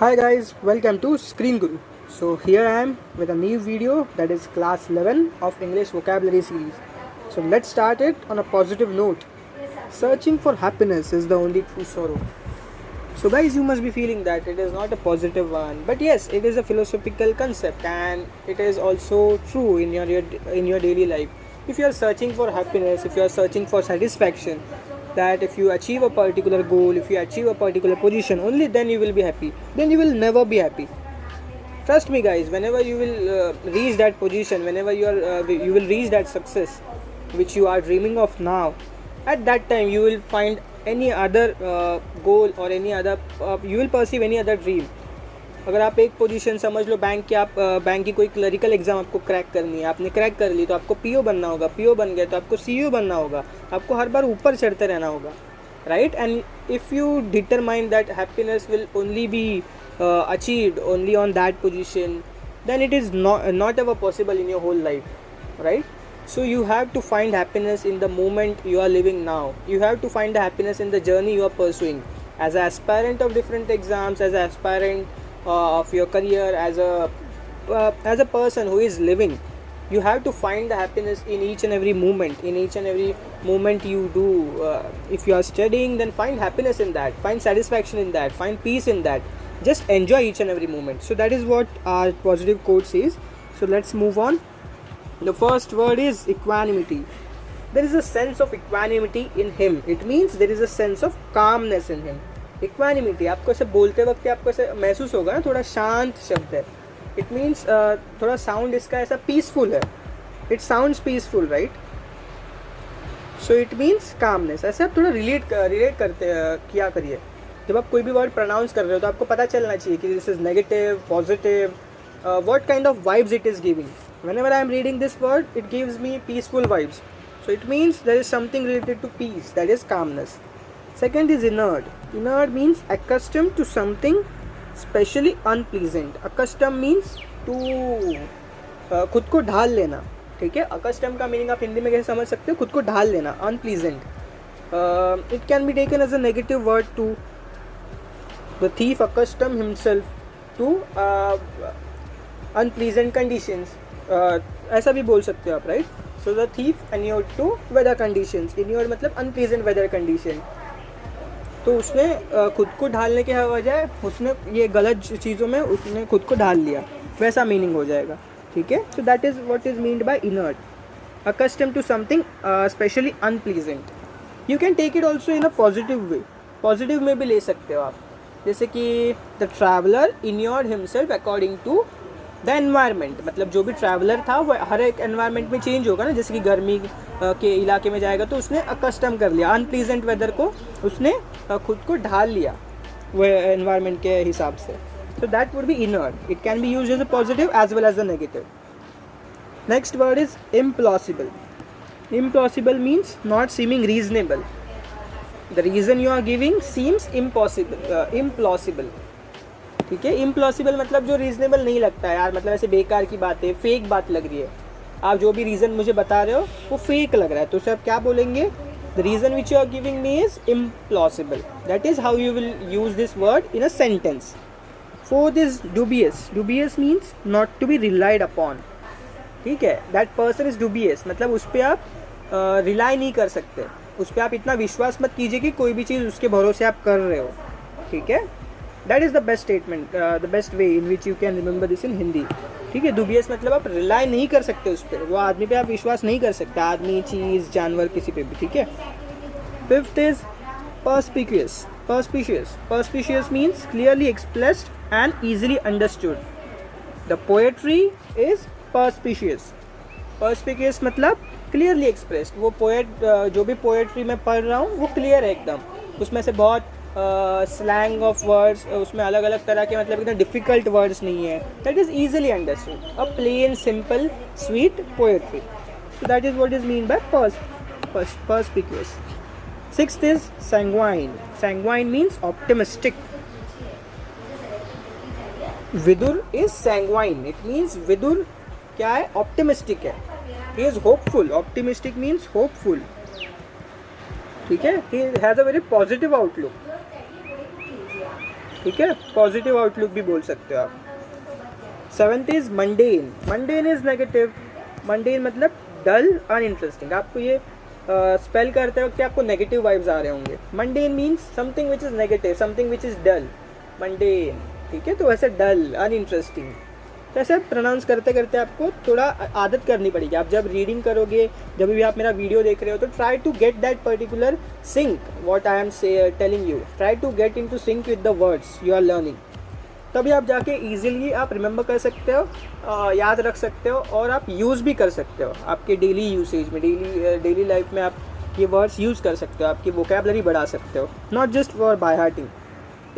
Hi guys, welcome to Screen Guru. So here I am with a new video that is class 11 of English vocabulary series. So let's start it on a positive note. Searching for happiness is the only true sorrow. So guys, you must be feeling that it is not a positive one, but yes, it is a philosophical concept and it is also true in your daily life. If you are searching for happiness, if you are searching for satisfaction, that if you achieve a particular goal, if you achieve a particular position, only then you will be happy. Then you will never be happy. Trust me, guys. Whenever you will reach that position, whenever you will reach that success, which you are dreaming of now, at that time you will find any other goal or any other you will perceive any other dream. अगर आप एक position समझ लो bank की, आप bank की कोई clerical exam आपको crack करनी है, आपने क्रैक कर ली तो आपको पीओ बनना होगा, पीओ बन गया तो आपको सीईओ बनना होगा, आपको हर बार ऊपर चढ़ते रहना होगा, right. And if you determine that happiness will only be achieved only on that position, then it is not ever possible in your whole life, right? So you have to find happiness in the moment you are living now. You have to find the happiness in the journey you are pursuing as an aspirant of different exams, as an aspirant of your career, as a person who is living. You have to find the happiness in each and every moment, in each and every moment you do. If you are studying, then find happiness in that, find satisfaction in that, find peace in that. Just enjoy each and every moment. So that is what our positive quote says. So let's move on. The first word is equanimity. There is a sense of equanimity in him. It means there is a sense of calmness in him. Equanimity, आपको ऐसे बोलते वक्त आपको ऐसे महसूस होगा ना, थोड़ा शांत शब्द है. It means थोड़ा साउंड इसका ऐसा पीसफुल है. It sounds peaceful, right? So it means calmness. ऐसे आप थोड़ा रिलेट करते किया करिए. जब आप कोई भी वर्ड प्रोनाउंस कर रहे हो तो आपको पता चलना चाहिए कि this is negative, positive, what kind of vibes it is giving. Whenever I am reading this word it gives me peaceful vibes. So it means there is something related to peace, that is calmness. Second is inured. Inured means accustomed to something specially unpleasant. Accustomed means to खुद को ढाल लेना, ठीक है. accustomed का meaning आप हिंदी में कैसे समझ सकते हो? खुद को ढाल लेना, unpleasant. It can be taken as a negative word too. The thief accustomed himself to unpleasant conditions. ऐसा भी बोल सकते हो आप, right. So the thief inured to weather conditions. Inured मतलब unpleasant weather condition. तो उसने खुद को ढालने के बजाय उसने ये गलत चीज़ों में उसने खुद को ढाल लिया, वैसा मीनिंग हो जाएगा, ठीक है. So that is what is meant by inert. Accustomed to something specially unpleasant. You can take it also in a positive way. Positive में भी ले सकते हो आप, जैसे कि the traveller inured himself according to the environment. मतलब जो भी ट्रैवलर था वो हर एक एनवायरनमेंट में चेंज होगा ना. जैसे कि गर्मी के इलाके में जाएगा तो उसने अकस्टम कर लिया, अनप्लीजेंट वेदर को उसने खुद को ढाल लिया वो एनवायरनमेंट के हिसाब से. So that would be inured. It can be used as a positive as well as a negative. Next word is implausible. Implausible means not seeming reasonable. The reason you are giving seems implausible. ठीक है. implausible मतलब जो reasonable नहीं लगता है यार, मतलब ऐसे बेकार की बात है, फेक बात लग रही है. आप जो भी रीज़न मुझे बता रहे हो वो फेक लग रहा है, तो उसे आप क्या बोलेंगे? The reason which you are giving me is implausible. That is how you will use this word in a sentence. Fourth is dubious. dubious means not to be relied upon. ठीक है. दैट पर्सन इज dubious मतलब उस पर आप rely नहीं कर सकते, उस पर आप इतना विश्वास मत कीजिए कि कोई भी चीज़ उसके भरोसे आप कर रहे हो, ठीक है. That is the best statement, the best way in which you can remember this in Hindi, ठीक है. दुबियस मतलब आप रिलाई नहीं कर सकते उस पर, वो आदमी पे आप विश्वास नहीं कर सकते, आदमी, चीज़, जानवर, किसी पे भी, ठीक है. Fifth is perspicuous. Perspicuous means clearly expressed and easily understood. The poetry is perspicuous. Perspicuous मतलब क्लियरली एक्सप्रेस्ड. वो पोएट जो भी पोएट्री में पढ़ रहा हूँ वो क्लियर है एकदम, उसमें से बहुत स्लैंग ऑफ वर्ड्स, उसमें अलग अलग तरह के मतलब इतना डिफ़िकल्ट वर्ड्स नहीं है. That is easily understood. A plain simple sweet poetry. So that is what is mean by perspicuous. Sixth is sanguine. Sanguine means optimistic. Vidur is sanguine. It means Vidur क्या है? ऑप्टिमिस्टिक है. He is hopeful. Optimistic means hopeful. ठीक है. He has a very positive outlook. ठीक है, positive outlook भी बोल सकते हो आप। 7th is mundane. Mundane is negative. Mundane मतलब डल, अनइंटरेस्टिंग। आपको ये स्पेल करते वक्त आपको नेगेटिव वाइब्स आ रहे होंगे। Mundane means something which is negative, something which is dull, mundane. ठीक है, तो ऐसे डल, अनइंटरेस्टिंग, तो ऐसे प्रोनाउंस करते करते आपको थोड़ा आदत करनी पड़ेगी। आप जब रीडिंग करोगे, जब भी आप मेरा वीडियो देख रहे हो, तो try to get that particular sync what I am telling you, try to get into sync with the words you are learning. तभी आप जाके ईजिली आप रिमेंबर कर सकते हो, याद रख सकते हो, और आप यूज़ भी कर सकते हो आपके डेली यूसेज में, डेली लाइफ में आप ये वर्ड्स यूज़ कर सकते हो, आपकी वोकेबलरी बढ़ा सकते हो, not just for by hearting.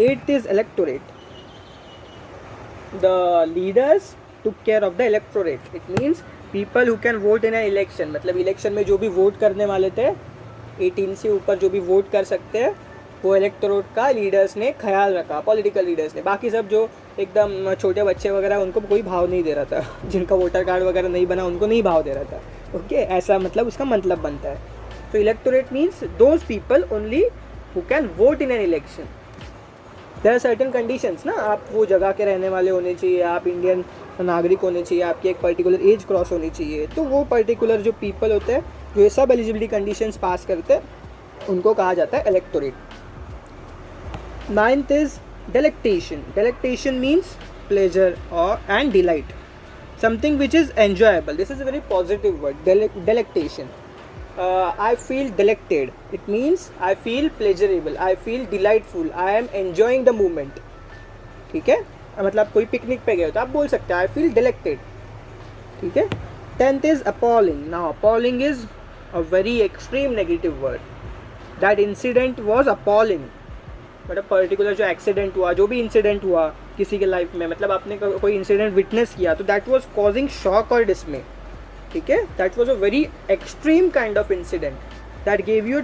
8th is electorate. The leaders took care of the electorate. It means people who can vote in an election. मतलब इलेक्शन में जो भी वोट करने वाले थे, 18 से ऊपर जो भी वोट कर सकते हैं, वो इलेक्टोरेट का लीडर्स ने ख्याल रखा, पॉलिटिकल लीडर्स ने। बाकी सब जो एकदम छोटे बच्चे वगैरह, उनको कोई भाव नहीं दे रहा था, जिनका वोटर कार्ड वगैरह नहीं बना उनको नहीं भाव दे रहा था। ओके, ऐसा मतलब उसका मतलब बनता है। तो electorate means those people only who can vote in an election. There are certain conditions ना, आप वो जगह के रहने वाले होने चाहिए, आप इंडियन नागरिक होने चाहिए, आपकी एक पर्टिकुलर एज क्रॉस होनी चाहिए। तो वो पर्टिकुलर जो पीपल होते हैं जो ये सब एलिजिबिलिटी कंडीशंस पास करते हैं, उनको कहा जाता है electorate. 9th is delectation. Delectation means pleasure और and delight, something which is enjoyable. This is a very positive word, delectation. I feel delected. It means I feel pleasurable, I feel delightful, I am enjoying the moment. ठीक है, मतलब कोई picnic पे गए हो तो आप बोल सकते हैं I feel delected. ठीक है। 10th is appalling. Now appalling is a very extreme negative word. That incident was appalling. मतलब पर्टिकुलर जो एक्सीडेंट हुआ, जो भी इंसिडेंट हुआ किसी के लाइफ में, मतलब आपने कोई इंसिडेंट विटनेस किया, तो दैट वाज कॉजिंग शॉक और डिसमे। ठीक है, that was a very extreme kind of incident that gave you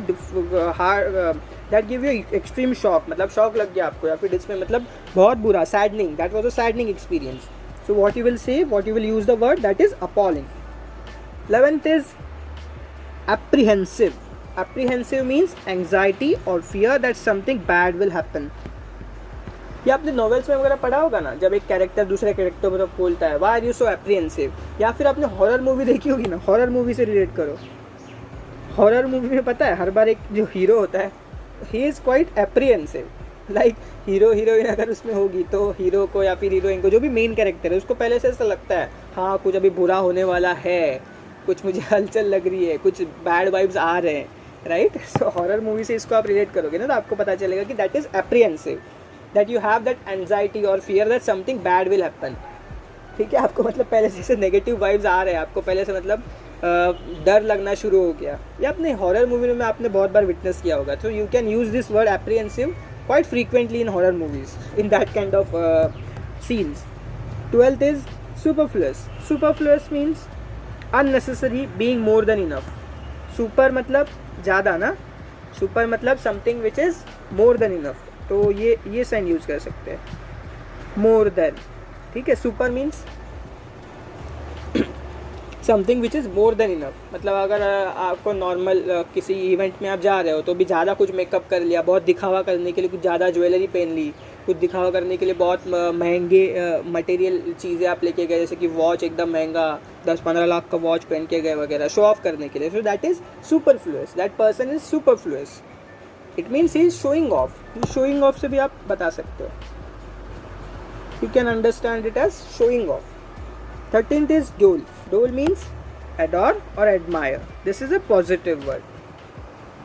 extreme shock, मतलब शॉक लग गया आपको, या फिर इसमें मतलब बहुत बुरा, saddening, that was a saddening experience. So what you will say, what you will use the word, that is appalling. 11th is apprehensive. Apprehensive means anxiety or fear that something bad will happen. ये आपने novels में वगैरह पढ़ा होगा ना, जब एक character दूसरे कैरेक्टर पर बोलता है why are you so apprehensive, या फिर आपने हॉरर मूवी देखी होगी ना, हॉरर मूवी से रिलेट करो। हॉरर मूवी में पता है हर बार एक जो हीरो होता है, he is quite apprehensive, like hero heroine अगर उसमें होगी तो हीरो को या फिर हीरोइन को, जो भी मेन कैरेक्टर है, उसको पहले से ऐसा लगता है हाँ कुछ अभी बुरा होने वाला है, कुछ मुझे हलचल लग रही है, कुछ बैड वाइब्स आ रहे हैं, राइट। सो हॉरर मूवी से इसको आप रिलेट करोगे ना, तो आपको पता चलेगा कि that is apprehensive, that you have that anxiety or fear that something bad will happen. ठीक है, आपको मतलब पहले से नेगेटिव वाइब्स आ रहे हैं, आपको पहले से मतलब डर लगना शुरू हो गया। ये अपने हॉरर मूवी में आपने बहुत बार विटनेस किया होगा। तो you can use this word apprehensive quite frequently in horror movies, in that kind of scenes. 12th is superfluous. Superfluous means unnecessary, being more than enough. Super मतलब ज़्यादा ना, सुपर मतलब something which is more than enough, तो ये sign use कर सकते हैं, more than. ठीक है, super means something which is more than enough, मतलब अगर आपको नॉर्मल किसी इवेंट में आप जा रहे हो तो भी ज़्यादा कुछ मेकअप कर लिया, बहुत दिखावा करने के लिए कुछ ज़्यादा ज्वेलरी पहन ली, कुछ दिखावा करने के लिए बहुत महंगे मटेरियल चीज़ें आप लेके गए, जैसे कि वॉच एकदम महंगा 10-15 लाख का वॉच पहन के गए वगैरह, शो ऑफ करने के लिए, so that is superfluous, that person is superfluous. It means he is showing off. Showing off से भी आप बता सकते हो, you can understand it as showing off. 13th is dote. Dote means adore or admire. This is a positive word.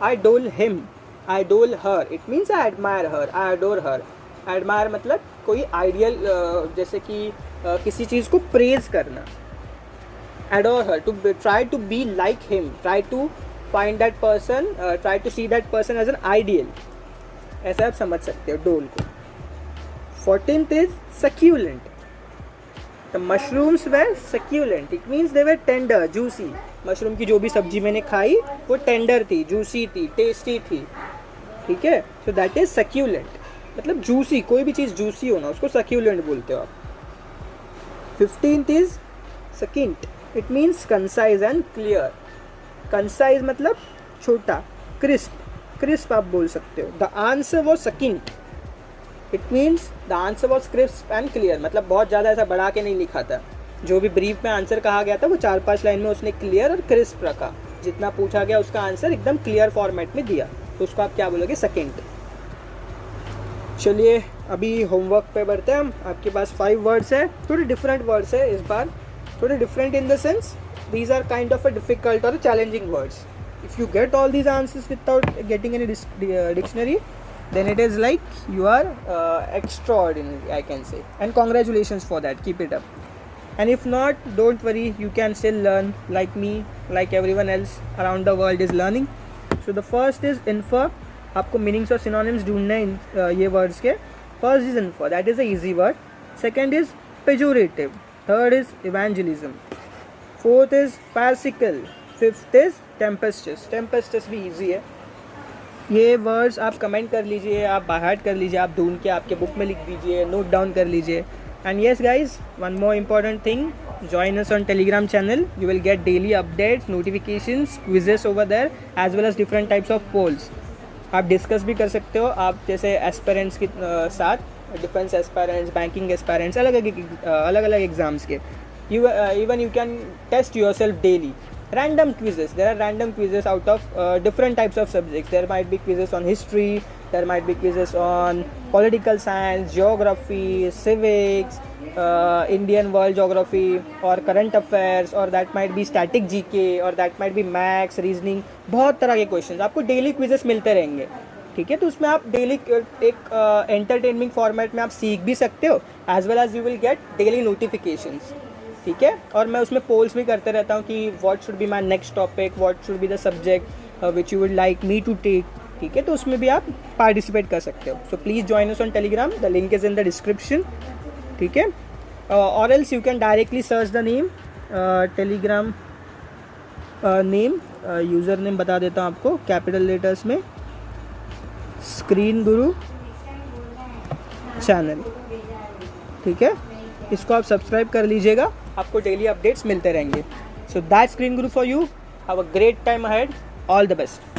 I dole him, I dole her. It means I admire her, I adore her. Admire मतलब कोई ideal, जैसे कि किसी चीज़ को praise करना. Adore her, to try to be like him, try to find that person, try to see that person as an ideal. ऐसा आप समझ सकते हो डोल को. 14th is succulent. The mushrooms were succulent. It means they were tender, juicy. Mushroom की जो भी सब्जी मैंने खाई वो टेंडर थी, जूसी थी, टेस्टी थी. ठीक है, सो दैट इज सक्यूलेंट, मतलब जूसी, कोई भी चीज़ जूसी हो ना उसको सक्यूलेंट बोलते हो आप. 15th is succinct. It means concise and clear. Concise मतलब छोटा, क्रिस्प, क्रिस्प आप बोल सकते हो. The answer was succinct. It means the answer was crisp and clear, मतलब बहुत ज़्यादा ऐसा बढ़ा के नहीं लिखा था। जो भी ब्रीफ में आंसर कहा गया था वो 4-5 लाइन में उसने क्लियर और क्रिस्प रखा। जितना पूछा गया उसका आंसर एकदम क्लियर फॉर्मेट में दिया, तो उसको आप क्या बोलोगे, सेकेंड। चलिए अभी होमवर्क पे बढ़ते हैं हम। आपके पास 5 वर्ड्स है, थोड़े डिफरेंट वर्ड्स है इस बार, थोड़े different in the sense these are kind of a difficult or a challenging words. If you get all these answers without getting any dictionary, then it is like you are extraordinary, I can say, and congratulations for that, keep it up. And if not, don't worry, you can still learn like me, like everyone else around the world is learning. So the first is infer. आपको meanings और synonyms ढूंढने हैं ये words के। First is infer, that is a easy word. Second is pejorative. Third is evangelism. Fourth is pharisaical, fifth is tempestuous. Tempestuous भी easy है। ये words आप कमेंट कर लीजिए, आप बाहर कर लीजिए, आप ढूंढ के आपके बुक में लिख दीजिए, नोट डाउन कर लीजिए। And yes guys, one more important thing, join us on Telegram channel. You will get daily updates, notifications, quizzes over there, as well as different types of polls. आप discuss भी कर सकते हो, आप जैसे aspirants के साथ, डिफेंस एस्पेरेंट्स, बैंकिंग एस्पेरेंट्स, अलग अलग एग्जाम्स के। Even you can test yourself daily. Random quizzes, there are random quizzes out of different types of subjects. There might be quizzes on history, there might be quizzes on political science, geography, civics, Indian world geography, or current affairs, or that might be static GK, or that might be maths, reasoning. बहुत तरह के questions आपको daily quizzes मिलते रहेंगे, ठीक है। तो उसमें आप डेली एक एंटरटेनमेंट फॉर्मेट में आप सीख भी सकते हो, as well as you will get daily notifications, ठीक है। और मैं उसमें पोल्स भी करते रहता हूँ कि what should be my next topic, what should be the subject which you would like me to take, ठीक है। तो उसमें भी आप पार्टिसिपेट कर सकते हो। So please join us on Telegram, the link is in the description, ठीक है। और else you can directly search the name, Telegram name, user name बता देता हूँ आपको, कैपिटल लेटर्स में, स्क्रीन गुरु चैनल, ठीक है। इसको आप सब्सक्राइब कर लीजिएगा, आपको डेली अपडेट्स मिलते रहेंगे। So that's screen Guru for you. Have a great time ahead, all the best.